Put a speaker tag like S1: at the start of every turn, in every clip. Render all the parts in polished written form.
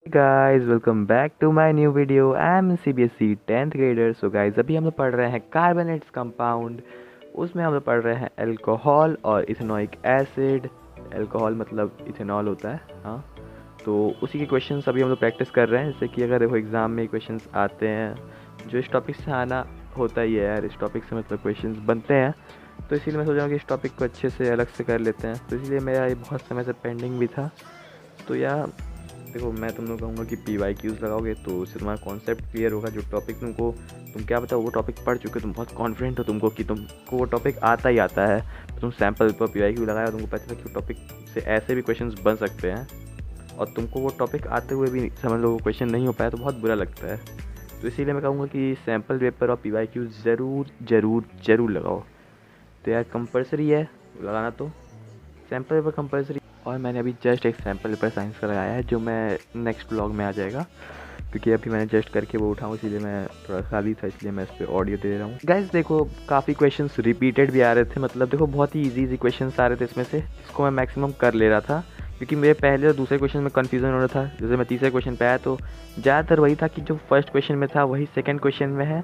S1: Guys welcome back to my new video. I am CBSE 10th grader. So guys अभी हम लोग पढ़ रहे हैं कार्बोनेट्स कंपाउंड। उसमें हम लोग पढ़ रहे हैं अल्कोहल और इथेनोइक एसिड। अल्कोहल मतलब इथेनॉल होता है, हाँ। तो उसी के क्वेश्चंस अभी हम लोग प्रैक्टिस कर रहे हैं, जैसे कि अगर देखो एग्ज़ाम में क्वेश्चंस आते हैं जो इस टॉपिक से आना होता ही है यार, इस टॉपिक से मतलब क्वेश्चंस बनते हैं। तो इसीलिए मैं सोच रहा हूँ कि इस टॉपिक को अच्छे से अलग से कर लेते हैं। तो इसलिए मेरा ये बहुत समय से पेंडिंग भी था। तो यार देखो, मैं तुम लोग कहूँगा कि PYQs लगाओगे तो उससे तुम्हारा कॉन्सेप्ट क्लियर होगा। जो टॉपिक तुम क्या बताओ वो टॉपिक पढ़ चुके हो, तुम बहुत कॉन्फिडेंट हो तुमको कि तुमको वो टॉपिक आता ही आता है। तो तुम सैम्पल पेपर PYQ लगाया, तुमको पता था कि टॉपिक से ऐसे भी क्वेश्चंस बन सकते हैं, और तुमको वो टॉपिक आते हुए भी समझ लो वो क्वेश्चन नहीं हो पाया तो बहुत बुरा लगता है। तो इसीलिए मैं कहूँगा कि सैम्पल पेपर और PYQ ज़रूर ज़रूर ज़रूर लगाओ। तो यार कंपलसरी है लगाना, तो सैम्पल पेपर कंपलसरी। और मैंने अभी जस्ट एक सैम्पल पेपर साइंस का लगाया है जो मैं नेक्स्ट ब्लॉग में आ जाएगा, क्योंकि अभी मैंने जस्ट करके वो उठाऊँ, इसीलिए मैं थोड़ा खाली था, इसलिए मैं इस पर ऑडियो दे रहा हूँ। गाइस देखो, काफ़ी क्वेश्चंस रिपीटेड भी आ रहे थे, मतलब देखो बहुत ही इजी क्वेश्चंस आ रहे थे इसमें से, जिसको मैं मैक्सिमम कर ले रहा था, क्योंकि मेरे पहले और दूसरे क्वेश्चन में कन्फ्यूज़न हो रहा था। जैसे मैं तीसरे क्वेश्चन पे आया तो ज़्यादातर वही था कि जो फर्स्ट क्वेश्चन में था वही सेकेंड क्वेश्चन में है,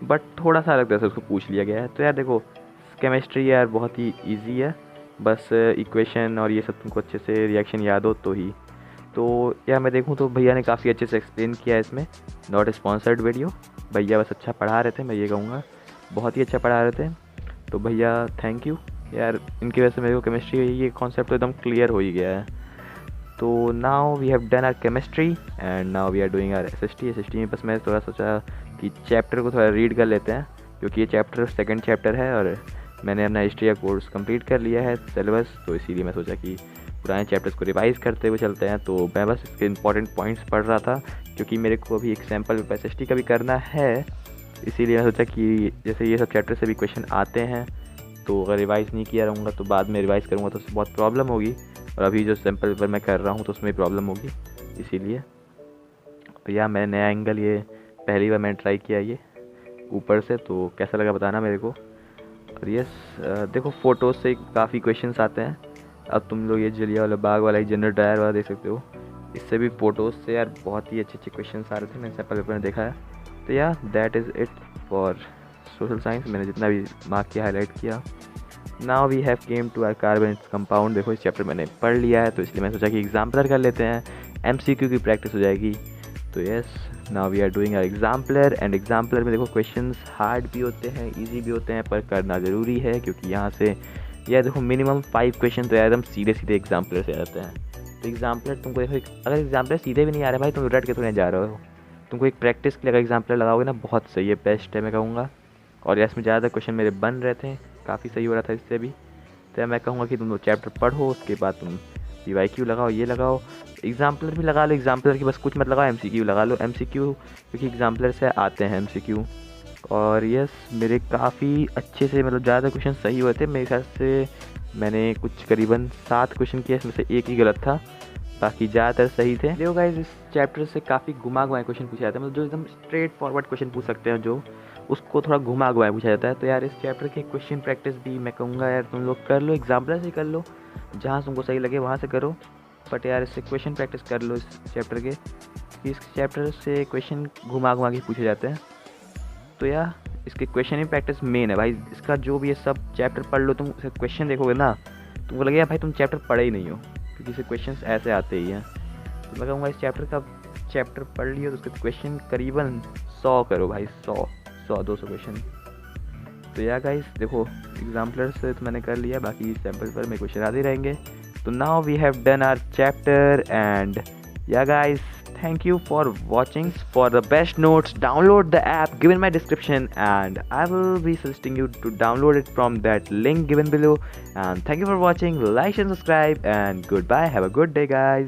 S1: बट थोड़ा सा अलग तरह से उसको पूछ लिया गया है। तो यार देखो, केमिस्ट्री यार बहुत ही ईजी है, बस इक्वेशन और ये सब तुमको अच्छे से रिएक्शन याद हो तो ही। तो यार मैं देखूँ तो भैया ने काफ़ी अच्छे से एक्सप्लेन किया है इसमें। नॉट स्पॉन्सर्ड वीडियो, भैया बस अच्छा पढ़ा रहे थे, मैं ये कहूँगा बहुत ही अच्छा पढ़ा रहे थे। तो भैया थैंक यू यार, इनकी वजह से मेरे को केमिस्ट्री ये कॉन्सेप्ट तो एकदम क्लियर हो ही गया है। तो now we have done our chemistry and now we are doing our SST में बस मैं थोड़ा सोचा कि चैप्टर को थोड़ा रीड कर लेते हैं, क्योंकि ये चैप्टर सेकंड चैप्टर है और मैंने अपना हिस्ट्री का कोर्स कंप्लीट कर लिया है सिलेबस। तो इसीलिए मैं सोचा कि पुराने चैप्टर्स को रिवाइज़ करते हुए चलते हैं। तो मैं बस इसके इंपॉर्टेंट पॉइंट्स पढ़ रहा था, क्योंकि मेरे को अभी एक सैम्पल पेपर SST का भी करना है। इसीलिए मैं सोचा कि जैसे ये सब चैप्टर से भी क्वेश्चन आते हैं, तो अगर रिवाइज़ नहीं किया रहूँगा तो बाद में रिवाइज़ करूँगा तो उससे बहुत प्रॉब्लम होगी, और अभी जो सैम्पल पेपर मैं कर रहा हूँ तो उसमें प्रॉब्लम होगी। इसीलिए तो यार मैं नया एंगल ये पहली बार मैंने ट्राई किया ये ऊपर से, तो कैसा लगा बताना मेरे को। और यस देखो, फ़ोटोज़ से काफ़ी क्वेश्चंस आते हैं। अब तुम लोग ये जलियांवाला बाग वाला जनरल डायर वाला देख सकते हो, इससे भी फ़ोटोज़ से यार बहुत ही अच्छे अच्छे क्वेश्चंस आ रहे थे, मैंने सैम्पल पेपर में देखा है। तो यार that is it for social science, मैंने जितना भी मार्क किया हाईलाइट किया। Now we have came to our carbonates compound. देखो इस चैप्टर मैंने पढ़ लिया है, तो इसलिए मैंने सोचा कि एग्जाम्पलर कर लेते हैं, MCQ की प्रैक्टिस हो जाएगी। तो yes, now we are doing our exemplar. And exemplar में देखो क्वेश्चंस हार्ड भी होते हैं, इजी भी होते हैं, पर करना ज़रूरी है, क्योंकि यहाँ से यार देखो मिनिमम 5 क्वेश्चन तो यार एकदम सीधे सीधे एग्जाम्पलर से आते हैं। तो एग्जाम्पलर तुमको देखो, अगर एग्जाम्पलर सीधे भी नहीं आ रहे भाई, तुम रट के तो नहीं जा रहे हो, तुमको एक प्रैक्टिस के लिए अगर एग्जाम्पलर लगाओगे ना, बहुत सही है, बेस्ट है मैं कहूँगा। और इसमें ज़्यादा क्वेश्चन मेरे बन रहे थे, काफ़ी सही हो रहा था इससे भी। तो मैं कहूँगा कि तुम लोग चैप्टर पढ़ो, उसके बाद तुम PYQ लगाओ, ये लगाओ, एग्जाम्पलर भी लगा लो। एग्जाम्पलर की बस कुछ मत लगाओ, MCQ लगा लो, MCQ, क्योंकि एग्जाम्पलर से आते हैं MCQ। और यस, मेरे काफ़ी अच्छे से मतलब ज़्यादा क्वेश्चन सही हुए थे मेरे ख्याल से। मैंने कुछ करीबन 7 क्वेश्चन किए, इसमें से एक ही गलत था, बाकी ज़्यादातर सही थे। देखो गाइस, इस चैप्टर से काफ़ी घुमा घुमाए क्वेश्चन पूछे जाते हैं, मतलब जो एकदम स्ट्रेट फॉरवर्ड क्वेश्चन पूछ सकते हैं जो, उसको थोड़ा घुमा घुमाए पूछा जाता है। तो यार इस चैप्टर के क्वेश्चन प्रैक्टिस भी मैं कहूँगा यार तुम लोग कर लो, एग्जाम्पलर से कर लो, जहाँ तुमको सही लगे वहाँ से करो, बट यार इससे क्वेश्चन प्रैक्टिस कर लो इस चैप्टर के। इस चैप्टर से क्वेश्चन घुमा घुमा के पूछे जाते हैं। तो यार इसके क्वेश्चन ही प्रैक्टिस मेन है भाई, इसका जो भी ये सब चैप्टर पढ़ लो, तुम क्वेश्चन देखोगे ना तुमको लगेगा भाई तुम चैप्टर पढ़े ही नहीं हो, क्योंकि इसे क्वेश्चन ऐसे आते ही हैं। तो मैं कहूँगा इस चैप्टर पढ़ लियो तो उसके क्वेश्चन करीबन 100 करो भाई, 100-200 क्वेश्चन। तो यार गाइस देखो, एग्जाम्पलर से तो मैंने कर लिया, बाकी सैम्पल पर मेरे क्वेश्चन आते रहेंगे। तो now we have done our chapter and yeah guys, thank you for watching. For the best notes, download the app given in my description, and I will be suggesting you to download it from that link given below. And thank you for watching. Like and subscribe, and goodbye. Have a good day guys.